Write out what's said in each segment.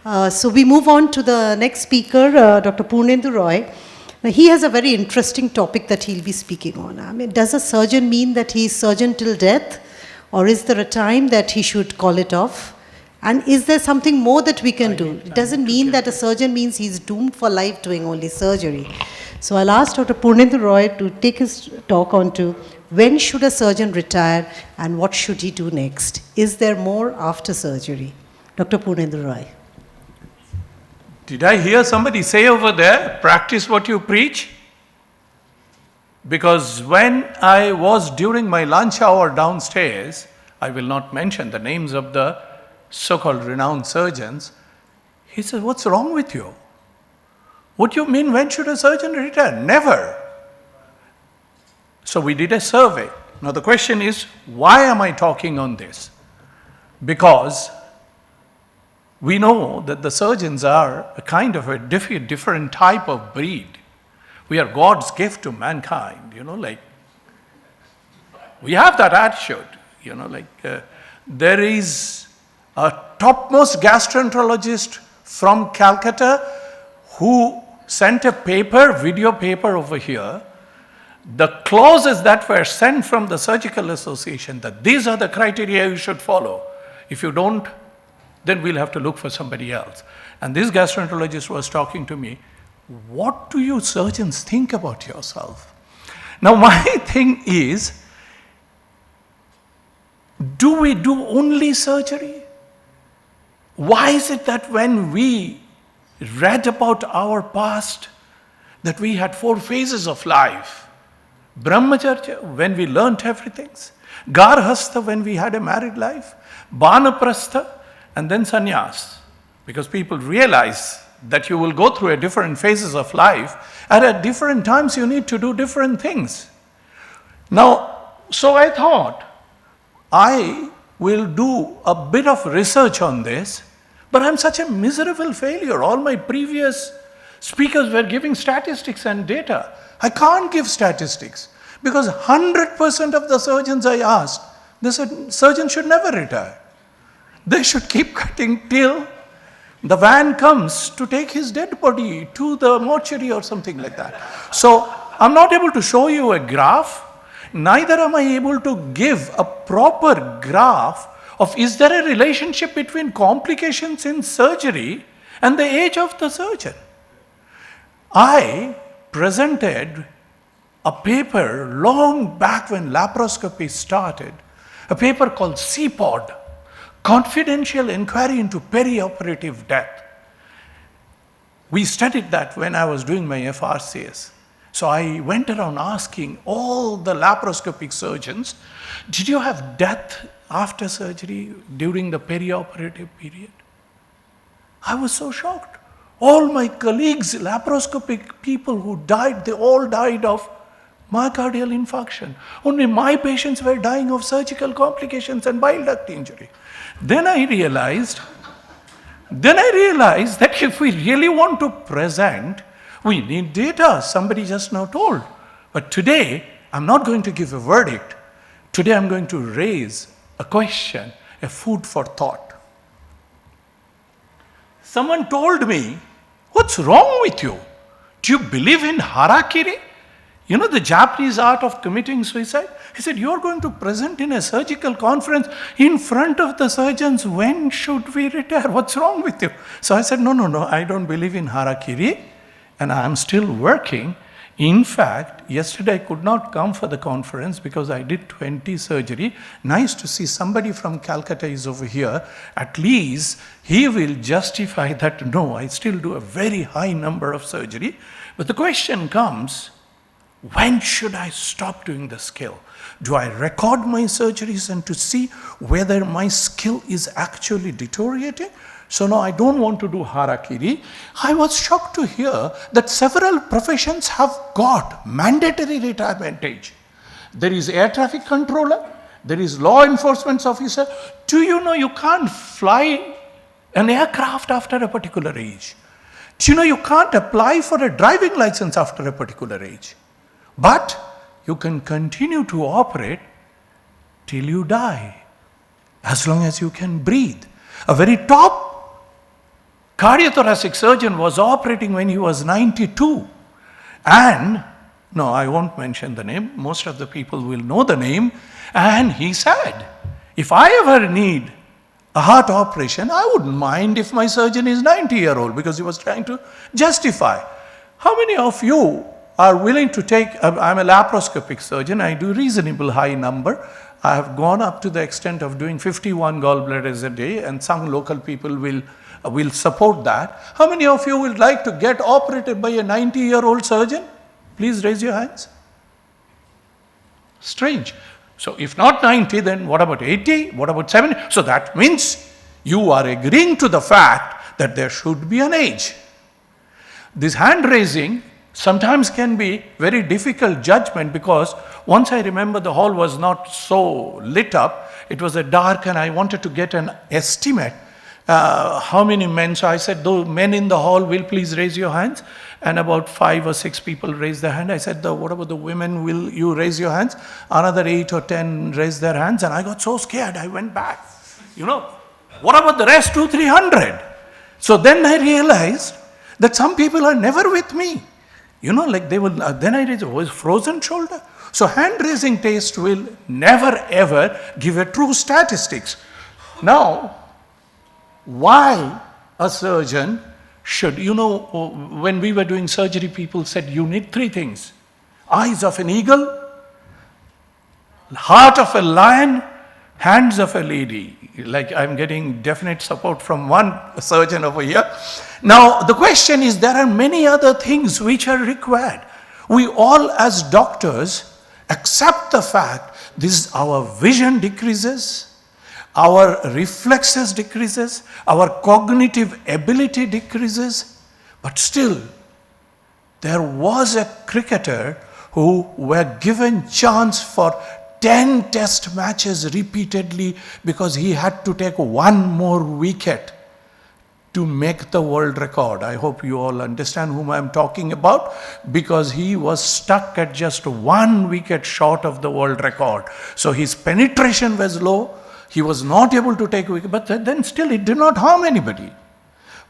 So we move on to the next speaker, Dr. Purnendu Roy. Now, he has a very interesting topic that he'll be speaking on. I mean, does a surgeon mean that he's surgeon till death? Or is there a time that he should call it off? And is there something more that we can do? It doesn't mean that a surgeon means he's doomed for life doing only surgery. So I'll ask Dr. Purnendu Roy to take his talk on to when should a surgeon retire and what should he do next? Is there more after surgery? Dr. Purnendu Roy. Did I hear somebody say over there, practice what you preach? Because when I was during my lunch hour downstairs, I will not mention the names of the so-called renowned surgeons, he said, what's wrong with you? What do you mean, when should a surgeon retire? Never. So we did a survey. Now the question is, why am I talking on this? Because we know that the surgeons are a kind of a different type of breed. We are God's gift to mankind, we have that attitude, there is a topmost gastroenterologist from Calcutta who sent a video paper over here. The clauses that were sent from the Surgical Association that these are the criteria you should follow. If you don't, then we'll have to look for somebody else. And this gastroenterologist was talking to me, what do you surgeons think about yourself? Now my thing is, do we do only surgery? Why is it that when we read about our past, that we had 4 phases of life? Brahmacharya, when we learnt everything. Garhastha, when we had a married life. Banaprastha, and then sannyas. Because people realize that you will go through different phases of life, and at different times you need to do different things. Now, so I thought, I will do a bit of research on this, but I'm such a miserable failure. All my previous speakers were giving statistics and data. I can't give statistics because 100% of the surgeons I asked, they said surgeons should never retire. They should keep cutting till the van comes to take his dead body to the mortuary or something like that. So I'm not able to show you a graph, neither am I able to give a proper graph of is there a relationship between complications in surgery and the age of the surgeon. I presented a paper long back when laparoscopy started, a paper called CPOD, Confidential Inquiry into Perioperative Death. We studied that when I was doing my FRCS. So I went around asking all the laparoscopic surgeons, did you have death after surgery during the perioperative period? I was so shocked. All my colleagues, laparoscopic people who died, they all died of myocardial infarction. Only my patients were dying of surgical complications and bile duct injury. Then I realized that if we really want to present, we need data. Somebody just now told. But today, I'm not going to give a verdict. Today, I'm going to raise a question, a food for thought. Someone told me, what's wrong with you? Do you believe in harakiri? You know the Japanese art of committing suicide? He said, you're going to present in a surgical conference in front of the surgeons. When should we retire? What's wrong with you? So I said, no, I don't believe in harakiri. And I'm still working. In fact, yesterday I could not come for the conference because I did 20 surgery. Nice to see somebody from Calcutta is over here. At least he will justify that, no, I still do a very high number of surgery. But the question comes, when should I stop doing the skill? Do I record my surgeries and to see whether my skill is actually deteriorating? So now I don't want to do harakiri. I was shocked to hear that several professions have got mandatory retirement age. There is air traffic controller, there is law enforcement officer. Do you know you can't fly an aircraft after a particular age? Do you know you can't apply for a driving license after a particular age? But you can continue to operate till you die, as long as you can breathe. A very top cardiothoracic surgeon was operating when he was 92. And, no, I won't mention the name. Most of the people will know the name. And he said, if I ever need a heart operation, I wouldn't mind if my surgeon is 90-year-old, because he was trying to justify. How many of you are willing to take, I'm a laparoscopic surgeon, I do reasonable high number. I have gone up to the extent of doing 51 gallbladders a day, and some local people will support that. How many of you would like to get operated by a 90-year-old surgeon? Please raise your hands. Strange. So if not 90, then what about 80? What about 70? So that means you are agreeing to the fact that there should be an age. This hand raising sometimes can be very difficult judgment, because once I remember the hall was not so lit up, it was a dark, and I wanted to get an estimate how many men. So I said, those men in the hall, will please raise your hands. And about 5 or 6 people raised their hand. I said, what about the women? Will you raise your hands? Another 8 or 10 raised their hands. And I got so scared, I went back. What about the rest 200-300? So then I realized that some people are never with me. Like they will, then I raised, was frozen shoulder. So hand raising test will never ever give a true statistics. Now, why a surgeon should, when we were doing surgery, people said you need 3 things: eyes of an eagle, heart of a lion, hands of a lady. Like I'm getting definite support from one surgeon over here. Now, the question is, there are many other things which are required. We all as doctors accept the fact this, our vision decreases, our reflexes decreases, our cognitive ability decreases, but still there was a cricketer who were given chance for 10 test matches repeatedly because he had to take 1 more wicket to make the world record. I hope you all understand whom I'm talking about, because he was stuck at just 1 wicket short of the world record. So his penetration was low. He was not able to take a wicket, but then still it did not harm anybody.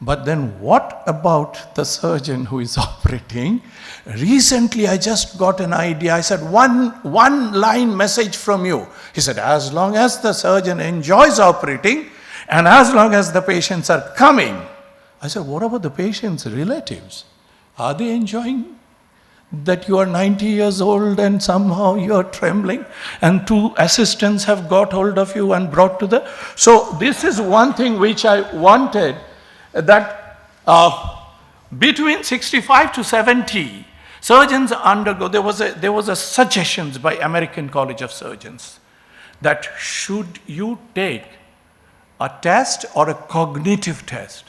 But then what about the surgeon who is operating? Recently I just got an idea. I said, one line message from you. He said, as long as the surgeon enjoys operating and as long as the patients are coming. I said, what about the patients' relatives? Are they enjoying that you are 90 years old and somehow you are trembling and 2 assistants have got hold of you and brought to the... So this is one thing which I wanted, that between 65 to 70, surgeons undergo, there was a suggestions by American College of Surgeons that should you take a test or a cognitive test.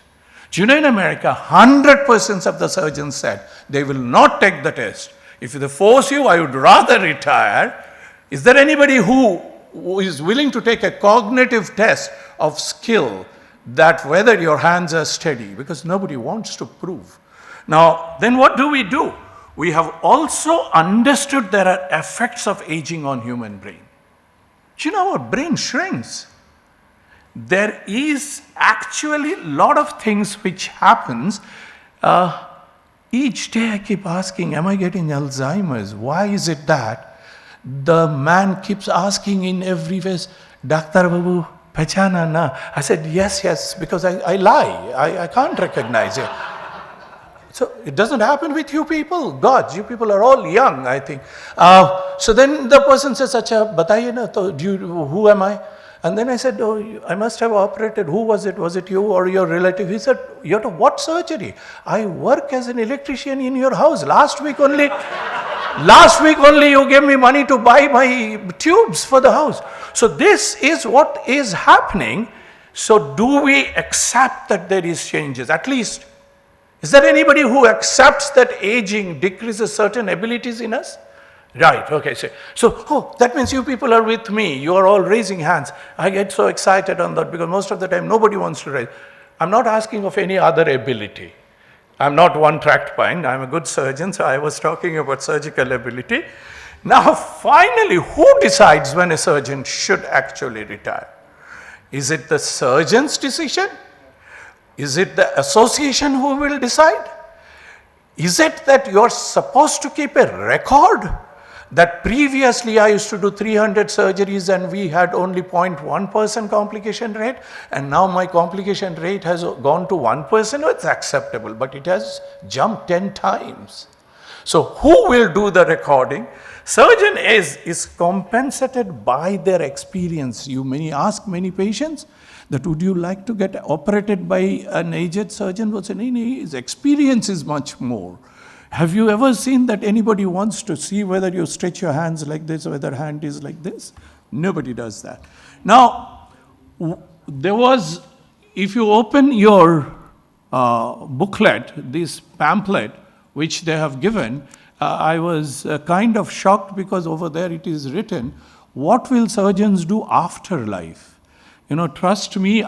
Do you know in America, 100% of the surgeons said they will not take the test. If they force you, I would rather retire. Is there anybody who is willing to take a cognitive test of skill, that whether your hands are steady? Because nobody wants to prove. Now, then what do? We have also understood there are effects of aging on human brain. Do you know our brain shrinks? There is actually a lot of things which happens. Each day I keep asking, am I getting Alzheimer's? Why is it that? The man keeps asking in every way, Dr. Babu, pehchana na? I said, yes, because I lie. I can't recognize it. So it doesn't happen with you people. God, you people are all young, I think. So then the person says, Acha, bataiye na, who am I? And then I said, I must have operated. Who was it? Was it you or your relative? He said, you're to what surgery? I work as an electrician in your house. Last week only you gave me money to buy my tubes for the house. So this is what is happening. So do we accept that there is changes? At least, is there anybody who accepts that aging decreases certain abilities in us? Right, okay. So that means you people are with me. You are all raising hands. I get so excited on that because most of the time nobody wants to raise. I'm not asking of any other ability. I'm not one-tracked mind. I'm a good surgeon, so I was talking about surgical ability. Now, finally, who decides when a surgeon should actually retire? Is it the surgeon's decision? Is it the association who will decide? Is it that you're supposed to keep a record? That previously I used to do 300 surgeries and we had only 0.1% complication rate, and now my complication rate has gone to 1%. It's acceptable, but it has jumped 10 times. So who will do the recording? Surgeon is compensated by their experience. You may ask many patients that would you like to get operated by an aged surgeon? Will say, no, his experience is much more. Have you ever seen that anybody wants to see whether you stretch your hands like this or whether hand is like this? Nobody does that. Now, there was, if you open your booklet, this pamphlet, which they have given, I was kind of shocked because over there it is written, what will surgeons do after life? You know, trust me,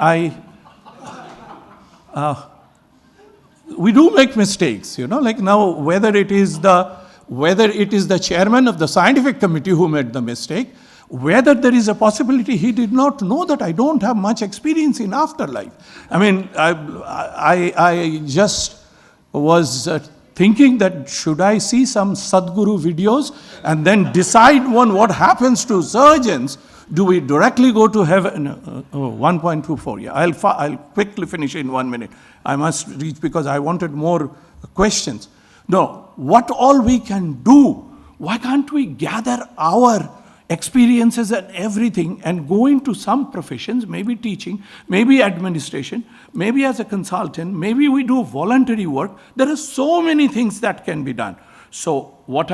we do make mistakes, you know, like now whether it is the chairman of the scientific committee who made the mistake, whether there is a possibility he did not know that I don't have much experience in afterlife. I mean, I just was thinking that should I see some Sadhguru videos and then decide on what happens to surgeons. Do we directly go to heaven? 1.24, yeah. I'll quickly finish in 1 minute. I must reach because I wanted more questions. No, what all we can do, why can't we gather our experiences and everything and go into some professions, maybe teaching, maybe administration, maybe as a consultant, maybe we do voluntary work. There are so many things that can be done. So what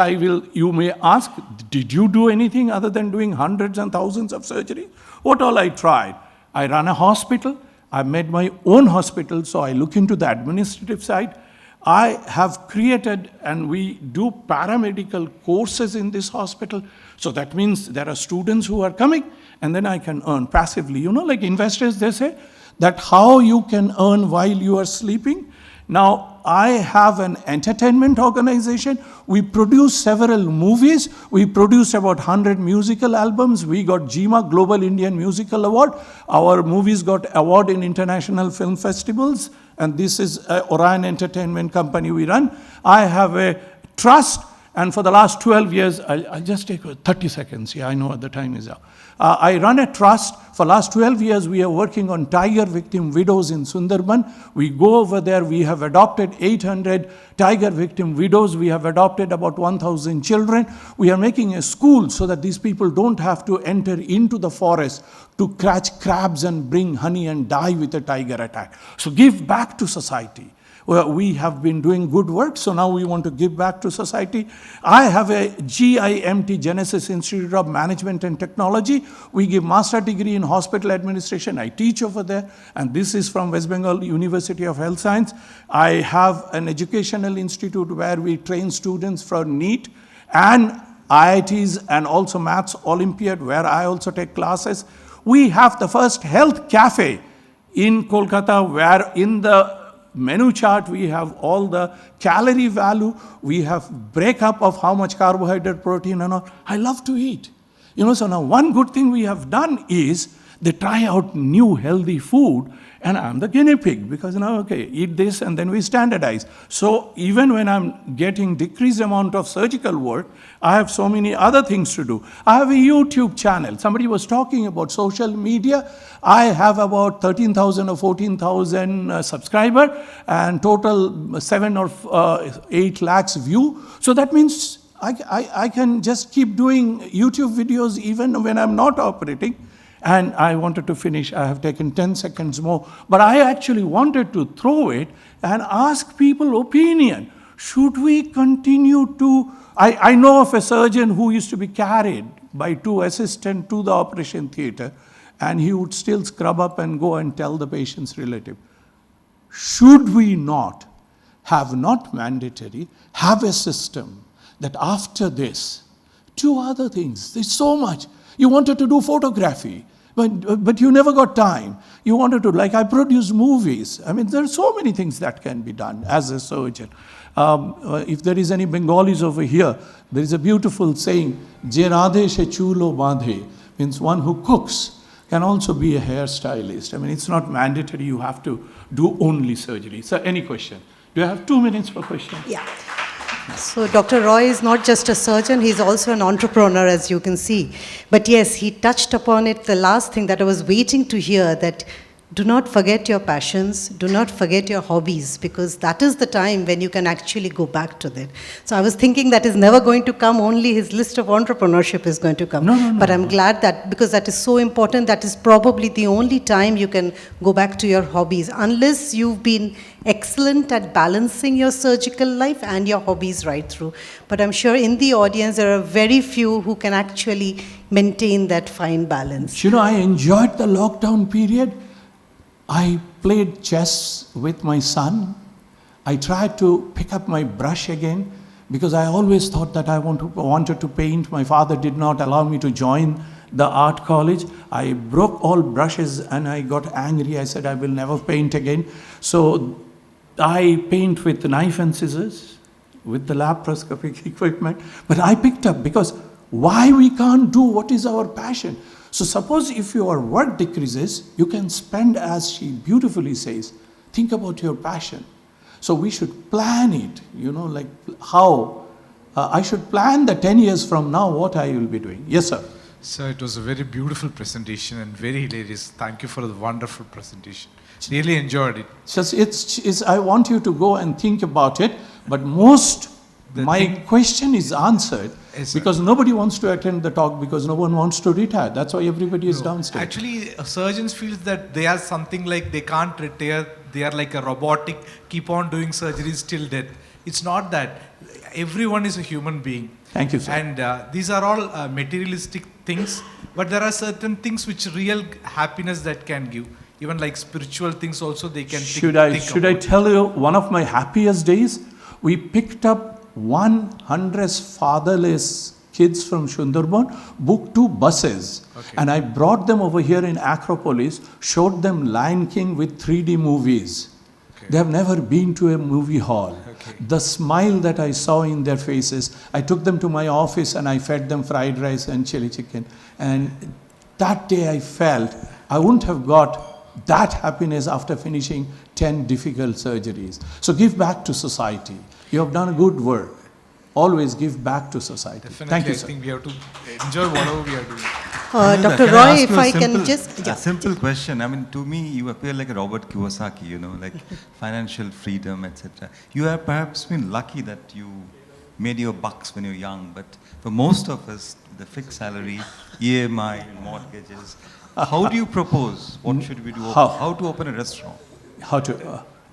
you may ask, did you do anything other than doing hundreds and thousands of surgeries? What all I tried? I run a hospital. I made my own hospital, so I look into the administrative side. I have created, and we do paramedical courses in this hospital. So that means there are students who are coming, and then I can earn passively. You know, like investors, they say that how you can earn while you are sleeping. Now, I have an entertainment organization. We produce several movies. We produce about 100 musical albums. We got GIMA, Global Indian Musical Award. Our movies got award in international film festivals. And this is Orion Entertainment Company we run. I have a trust. And for the last 12 years, I'll just take 30 seconds. Yeah, I know the time is up. I run a trust. For last 12 years, we are working on tiger victim widows in Sundarban. We go over there. We have adopted 800 tiger victim widows. We have adopted about 1,000 children. We are making a school so that these people don't have to enter into the forest to catch crabs and bring honey and die with a tiger attack. So give back to society. Well, we have been doing good work, so now we want to give back to society. I have a GIMT, Genesis Institute of Management and Technology. We give master degree in hospital administration. I teach over there, and this is from West Bengal University of Health Science. I have an educational institute where we train students for NEET and IITs and also Maths Olympiad, where I also take classes. We have the first health cafe in Kolkata, where in the menu chart, we have all the calorie value. We have breakup of how much carbohydrate, protein, and all. I love to eat. You know, so now one good thing we have done is they try out new healthy food, and I'm the guinea pig because now, okay, eat this, and then we standardize. So even when I'm getting decreased amount of surgical work, I have so many other things to do. I have a YouTube channel. Somebody was talking about social media. I have about 13,000 or 14,000 subscribers and total 7 or 8 lakhs view. So that means I can just keep doing YouTube videos even when I'm not operating. And I wanted to finish. I have taken 10 seconds more. But I actually wanted to throw it and ask people opinion. Should we continue to... I know of a surgeon who used to be carried by 2 assistants to the operation theater, and he would still scrub up and go and tell the patient's relative. Should we not have not mandatory, have a system that after this, 2 other things, there's so much. You wanted to do photography, but you never got time. You wanted to, like I produce movies. I mean, there are so many things that can be done as a surgeon. If there is any Bengalis over here, there is a beautiful saying, Je radhe she chulo bandhe, means one who cooks can also be a hairstylist. I mean, it's not mandatory you have to do only surgery. So any question? Do you have 2 minutes for question? Yeah. So Dr. Roy is not just a surgeon, he's also an entrepreneur, as you can see. But yes, he touched upon it, the last thing that I was waiting to hear, that do not forget your passions, do not forget your hobbies, because that is the time when you can actually go back to that. So I was thinking that is never going to come, only his list of entrepreneurship is going to come. No. But I'm glad that, because that is so important, that is probably the only time you can go back to your hobbies, unless you've been excellent at balancing your surgical life and your hobbies right through. But I'm sure in the audience there are very few who can actually maintain that fine balance. You know, I enjoyed the lockdown period. I played chess with my son. I tried to pick up my brush again because I always thought that I wanted to paint. My father did not allow me to join the art college. I broke all brushes and I got angry. I said, I will never paint again. So I paint with the knife and scissors, with the laparoscopic equipment. But I picked up, because why we can't do what is our passion? So suppose if your work decreases, you can spend, as she beautifully says, think about your passion. So we should plan it, you know, like how I should plan the 10 years from now what I will be doing. Yes, sir. Sir, it was a very beautiful presentation and very hilarious. Thank you for the wonderful presentation. Really enjoyed it. It's I want you to go and think about it, but my question is answered. Yes, because nobody wants to attend the talk, because no one wants to retire. That's why everybody is downstairs. Actually, surgeons feel that they are something like they can't retire. They are like a robotic, keep on doing surgeries till death. It's not that. Everyone is a human being. Thank you, sir. And these are all materialistic things, but there are certain things which real happiness that can give. Even like spiritual things also they can Should I tell you one of my happiest days? We picked up 100 fatherless kids from Sundarban, booked 2 buses, and I brought them over here in Arkaprovo, showed them Lion King with 3D movies. They have never been to a movie hall. The smile that I saw in their faces, I took them to my office and I fed them fried rice and chili chicken. And that day I felt I wouldn't have got that happiness after finishing 10 difficult surgeries. So give back to society. You have done good work. Always give back to society. Definitely. Thank you, I sir. think we have to enjoy whatever we are doing. Dr. Can Roy, ask if you a I simple- can just... A simple question. I mean, to me, you appear like a Robert Kiyosaki, you know, like financial freedom, etc. You have perhaps been lucky that you made your bucks when you're young, but for most of us, the fixed salary, EMI, mortgages, how do you propose? What should we do? How to open a restaurant?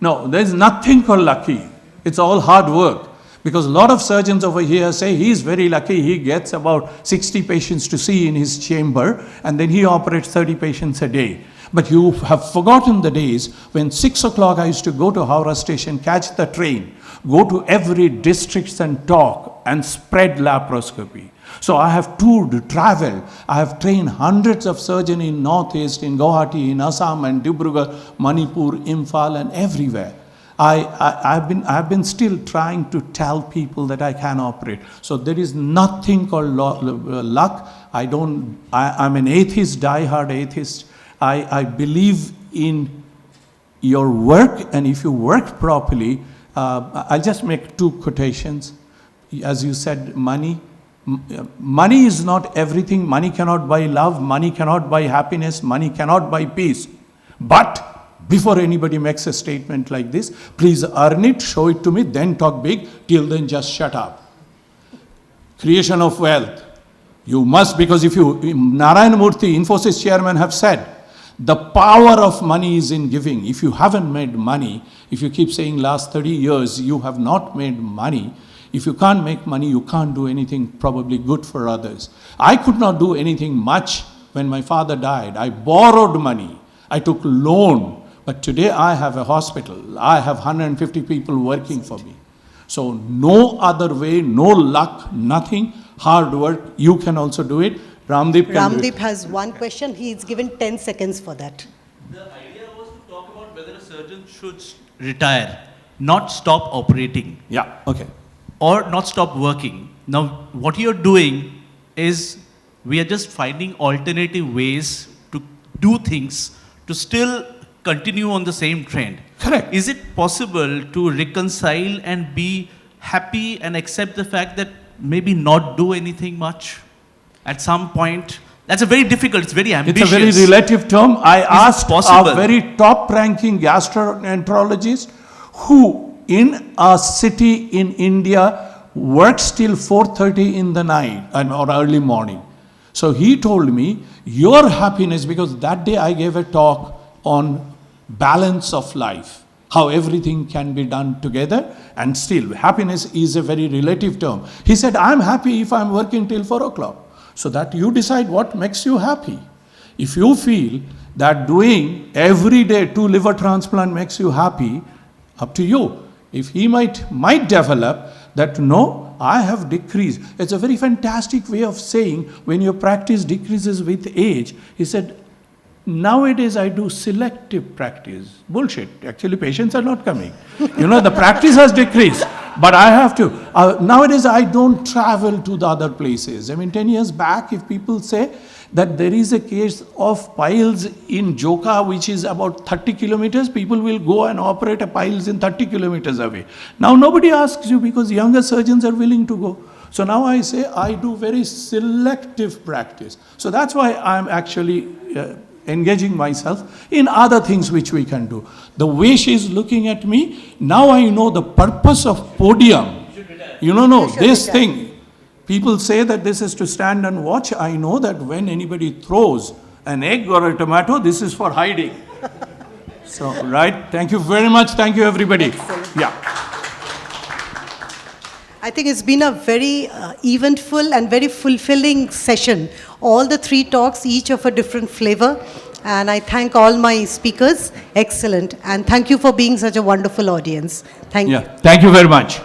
No, there's nothing called lucky. It's all hard work. Because a lot of surgeons over here say he's very lucky, he gets about 60 patients to see in his chamber, and then he operates 30 patients a day. But you have forgotten the days when 6 o'clock I used to go to Howrah station, catch the train, go to every district and talk and spread laparoscopy. So I have toured, traveled. I have trained hundreds of surgeons in Northeast, in Guwahati, in Assam and Dibrugarh, Manipur, Imphal and everywhere. I've been still trying to tell people that I can operate. So there is nothing called luck. I'm an atheist, die-hard atheist. I believe in your work, and if you work properly, I'll just make 2 quotations. As you said, money is not everything. Money cannot buy love. Money cannot buy happiness. Money cannot buy peace. But before anybody makes a statement like this, please earn it, show it to me, then talk big. Till then, just shut up. Creation of wealth. You must, because if you, Narayana Murthy, Infosys chairman, have said, the power of money is in giving. If you haven't made money, if you keep saying last 30 years you have not made money, if you can't make money, you can't do anything probably good for others. I could not do anything much when my father died. I borrowed money. I took loan. But today I have a hospital. I have 150 people working for me. So no other way, no luck, nothing. Hard work. You can also do it. Ramdeep has one question. He's given 10 seconds for that. The idea was to talk about whether a surgeon should retire, not stop operating. Yeah, okay. Or not stop working. Now, what you're doing is we are just finding alternative ways to do things to still continue on the same trend. Correct. Is it possible to reconcile and be happy and accept the fact that maybe not do anything much at some point? That's a very difficult, it's very ambitious. It's a very relative term. I asked possible? a very top-ranking gastroenterologist who in a city in India works till 4:30 in the night or early morning. So he told me, your happiness, because that day I gave a talk on balance of life, how everything can be done together, and still happiness is a very relative term. He said, I'm happy if I'm working till 4 o'clock. So that you decide what makes you happy. If you feel that doing every day 2 liver transplant makes you happy, up to you. If he might develop that, no, I have decreased. It's a very fantastic way of saying when your practice decreases with age. He said, nowadays I do selective practice. Bullshit. Actually, patients are not coming. The practice has decreased. But I have to. Nowadays, I don't travel to the other places. 10 years back, if people say that there is a case of piles in Joka, which is about 30 kilometers, people will go and operate a piles in 30 kilometers away. Now, nobody asks you because younger surgeons are willing to go. So now I say I do very selective practice. So that's why I'm actually engaging myself in other things which we can do. The way she's looking at me, now I know the purpose of podium. This thing, people say that this is to stand and watch. I know that when anybody throws an egg or a tomato, this is for hiding. So, right, thank you very much. Thank you, everybody. Excellent. Yeah. I think it's been a very eventful and very fulfilling session. All the 3 talks, each of a different flavor. And I thank all my speakers. Excellent. And thank you for being such a wonderful audience. Thank you. Thank you very much.